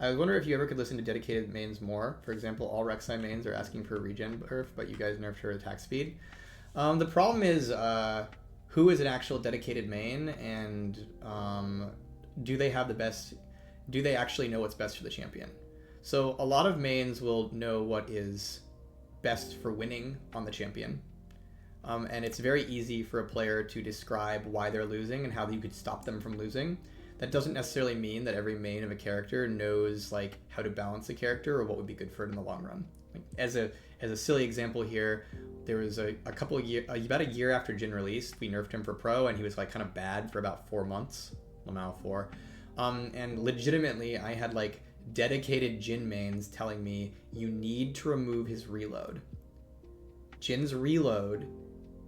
I wonder if you ever could listen to dedicated mains more. For example, all REKSAI mains are asking for a regen nerf, but you guys nerfed her attack speed. The problem is who is an actual dedicated main, and do they have the best? Do they actually know what's best for the champion? So a lot of mains will know what is best for winning on the champion. And it's very easy for a player to describe why they're losing and how you could stop them from losing. That doesn't necessarily mean that every main of a character knows like how to balance a character or what would be good for it in the long run. Like, as a silly example here, there was a couple of years, about a year after Jhin released, we nerfed him for pro, and he was like kind of bad for about 4 months. Well, now 4. And legitimately, I had like dedicated Jhin mains telling me you need to remove his reload. Jin's reload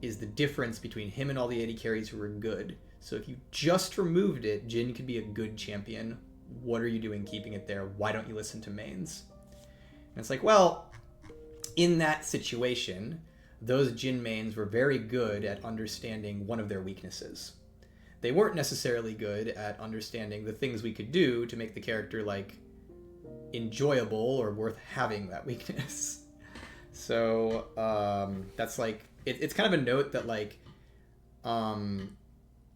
is the difference between him and all the AD carries who are good. So if you just removed it, Jhin could be a good champion. What are you doing keeping it there? Why don't you listen to mains? And it's like, well, in that situation, those Jhin mains were very good at understanding one of their weaknesses. They weren't necessarily good at understanding the things we could do to make the character like enjoyable or worth having that weakness. So that's like, it's kind of a note that like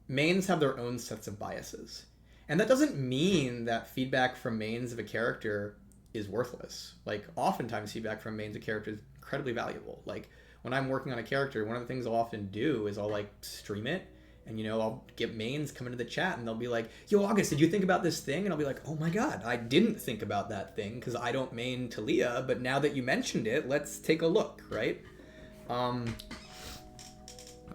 mains have their own sets of biases. And that doesn't mean that feedback from mains of a character is worthless. Like, oftentimes feedback from mains of characters is incredibly valuable. Like, when I'm working on a character, one of the things I'll often do is I'll like stream it, and you know, I'll get mains come into the chat and they'll be like, yo, August, did you think about this thing? And I'll be like, oh my god, I didn't think about that thing because I don't main Talia, but now that you mentioned it, let's take a look, right?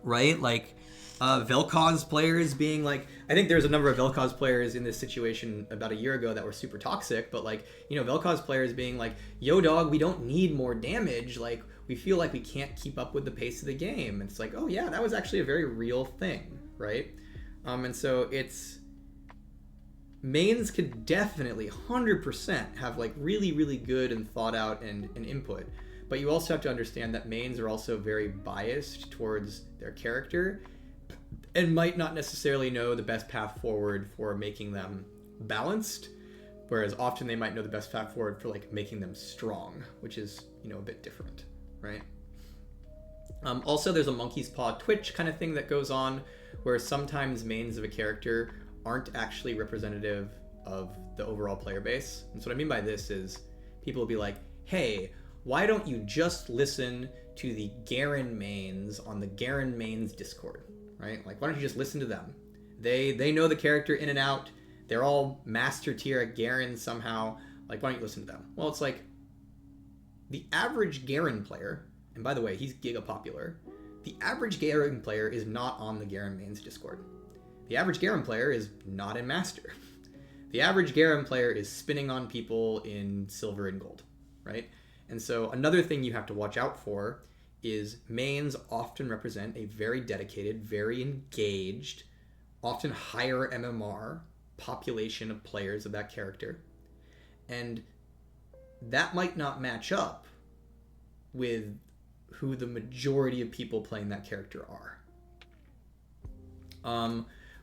Right? Like, Velkoz players being like, I think there's a number of Velkoz players in this situation about a year ago that were super toxic, but like, you know, Velkoz players being like, yo dog, we don't need more damage, like, we feel like we can't keep up with the pace of the game. And it's like, oh yeah, that was actually a very real thing, right? And so it's, mains could definitely 100% have like really, really good and thought out and input. But you also have to understand that mains are also very biased towards their character and might not necessarily know the best path forward for making them balanced, whereas often they might know the best path forward for like making them strong, which is, you know, a bit different, right? Also, there's a monkey's paw twitch kind of thing that goes on where sometimes mains of a character aren't actually representative of the overall player base. And so what I mean by this is people will be like, hey, why don't you just listen to the Garen mains on the Garen mains Discord, right? Like, why don't you just listen to them? They know the character in and out. They're all master tier at Garen somehow. Like, why don't you listen to them? Well, it's like the average Garen player, and by the way, he's giga popular. The average Garen player is not on the Garen mains Discord. The average Garen player is not in Master. The average Garen player is spinning on people in silver and gold, right? And so another thing you have to watch out for is mains often represent a very dedicated, very engaged, often higher MMR population of players of that character. And that might not match up with who the majority of people playing that character are.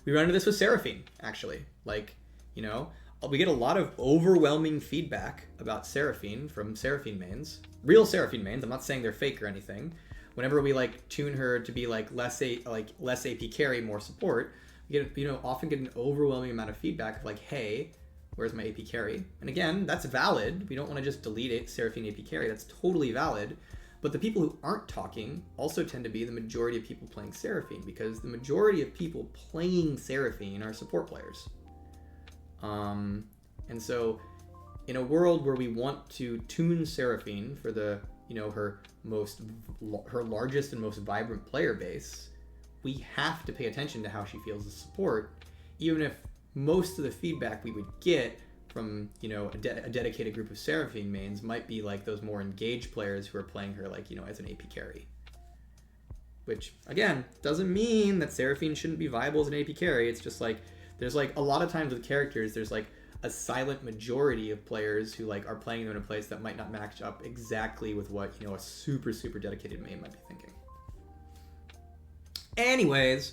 We run into this with Seraphine, actually. Like, you know, we get a lot of overwhelming feedback about Seraphine from Seraphine mains. Real Seraphine mains, I'm not saying they're fake or anything. Whenever we like tune her to be like less AP carry, more support, we get, you know, often get an overwhelming amount of feedback of like, hey, where's my AP carry? And again, that's valid. We don't want to just delete it, Seraphine AP carry. That's totally valid. But the people who aren't talking also tend to be the majority of people playing Seraphine, because the majority of people playing Seraphine are support players. And so in a world where we want to tune Seraphine for the, you know, her largest and most vibrant player base, we have to pay attention to how she feels as support, even if most of the feedback we would get from, you know, a dedicated group of Seraphine mains might be like those more engaged players who are playing her like, you know, as an AP carry. Which, again, doesn't mean that Seraphine shouldn't be viable as an AP carry. It's just like, there's like a lot of times with characters, there's like a silent majority of players who like are playing them in a place that might not match up exactly with what, you know, a super, super dedicated main might be thinking. Anyways,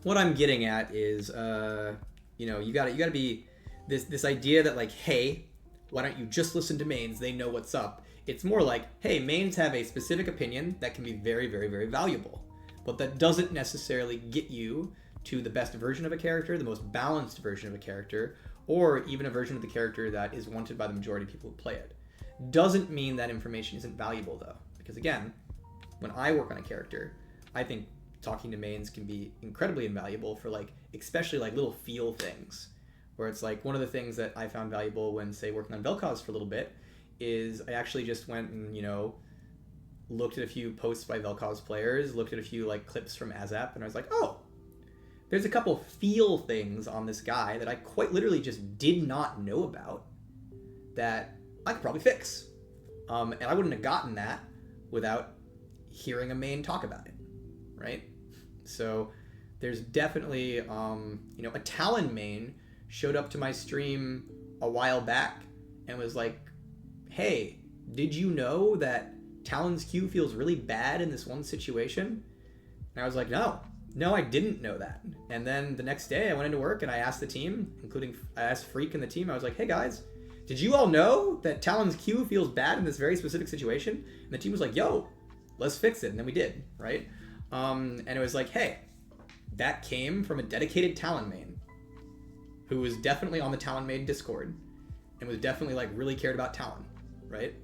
what I'm getting at is, you know, you gotta be this idea that like, hey, why don't you just listen to mains? They know what's up. It's more like, hey, mains have a specific opinion that can be very, very, very valuable, but that doesn't necessarily get you to the best version of a character, the most balanced version of a character, or even a version of the character that is wanted by the majority of people who play it. Doesn't mean that information isn't valuable though, because again, when I work on a character, I think talking to mains can be incredibly invaluable for like, especially like little feel things, where it's like one of the things that I found valuable when, say, working on Velkoz for a little bit is I actually just went and, you know, looked at a few posts by Velkoz players, looked at a few like clips from ASAP, and I was like, oh, there's a couple feel things on this guy that I quite literally just did not know about that I could probably fix. And I wouldn't have gotten that without hearing a main talk about it, right? So there's definitely, you know, a Talon main showed up to my stream a while back and was like, hey, did you know that Talon's Q feels really bad in this one situation? And I was like, no, I didn't know that. And then the next day I went into work and I asked the team, including I asked Freak and the team, I was like, hey guys, did you all know that Talon's Q feels bad in this very specific situation? And the team was like, yo, let's fix it. And then we did, right? And it was like, hey, that came from a dedicated Talon main who was definitely on the Talon main Discord and was definitely like really cared about Talon, right?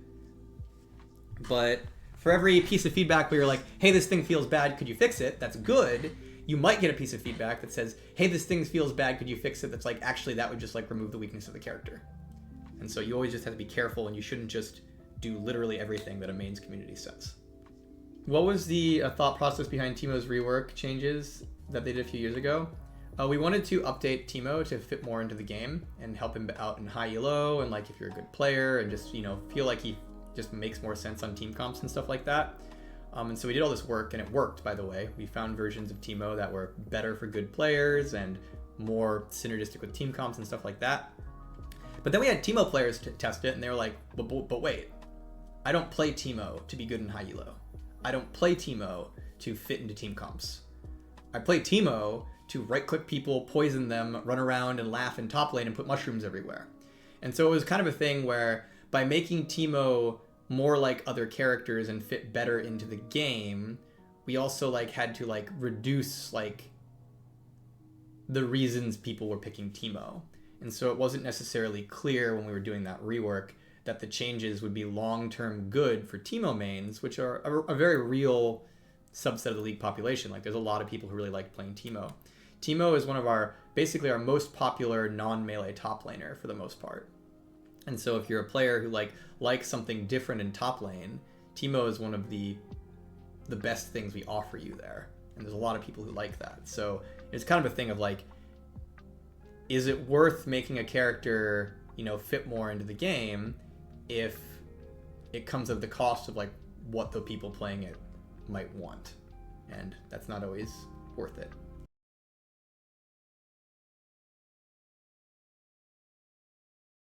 But for every piece of feedback where you're like, hey, this thing feels bad, could you fix it? That's good. You might get a piece of feedback that says, hey, this thing feels bad, could you fix it? That's like, actually, that would just like remove the weakness of the character. And so you always just have to be careful, and you shouldn't just do literally everything that a mains community says. What was the thought process behind TEEMO's rework changes that they did a few years ago? We wanted to update TEEMO to fit more into the game and help him out in high elo, and like if you're a good player, and just, you know, feel like he just makes more sense on team comps and stuff like that. And so we did all this work, and it worked, by the way. We found versions of TEEMO that were better for good players and more synergistic with team comps and stuff like that. But then we had TEEMO players to test it, and they were like, but wait, I don't play TEEMO to be good in high elo. I don't play TEEMO to fit into team comps. I play TEEMO to right-click people, poison them, run around and laugh in top lane and put mushrooms everywhere. And so it was kind of a thing where by making TEEMO more like other characters and fit better into the game, we also like had to like reduce like the reasons people were picking TEEMO. And so it wasn't necessarily clear when we were doing that rework that the changes would be long-term good for TEEMO mains, which are a very real subset of the league population. Like there's a lot of people who really like playing TEEMO. TEEMO is one of our, basically our most popular non-melee top laner for the most part. And so if you're a player who likes something different in top lane, TEEMO is one of the best things we offer you there. And there's a lot of people who like that. So it's kind of a thing of like, is it worth making a character, you know, fit more into the game if it comes at the cost of like what the people playing it might want? And that's not always worth it.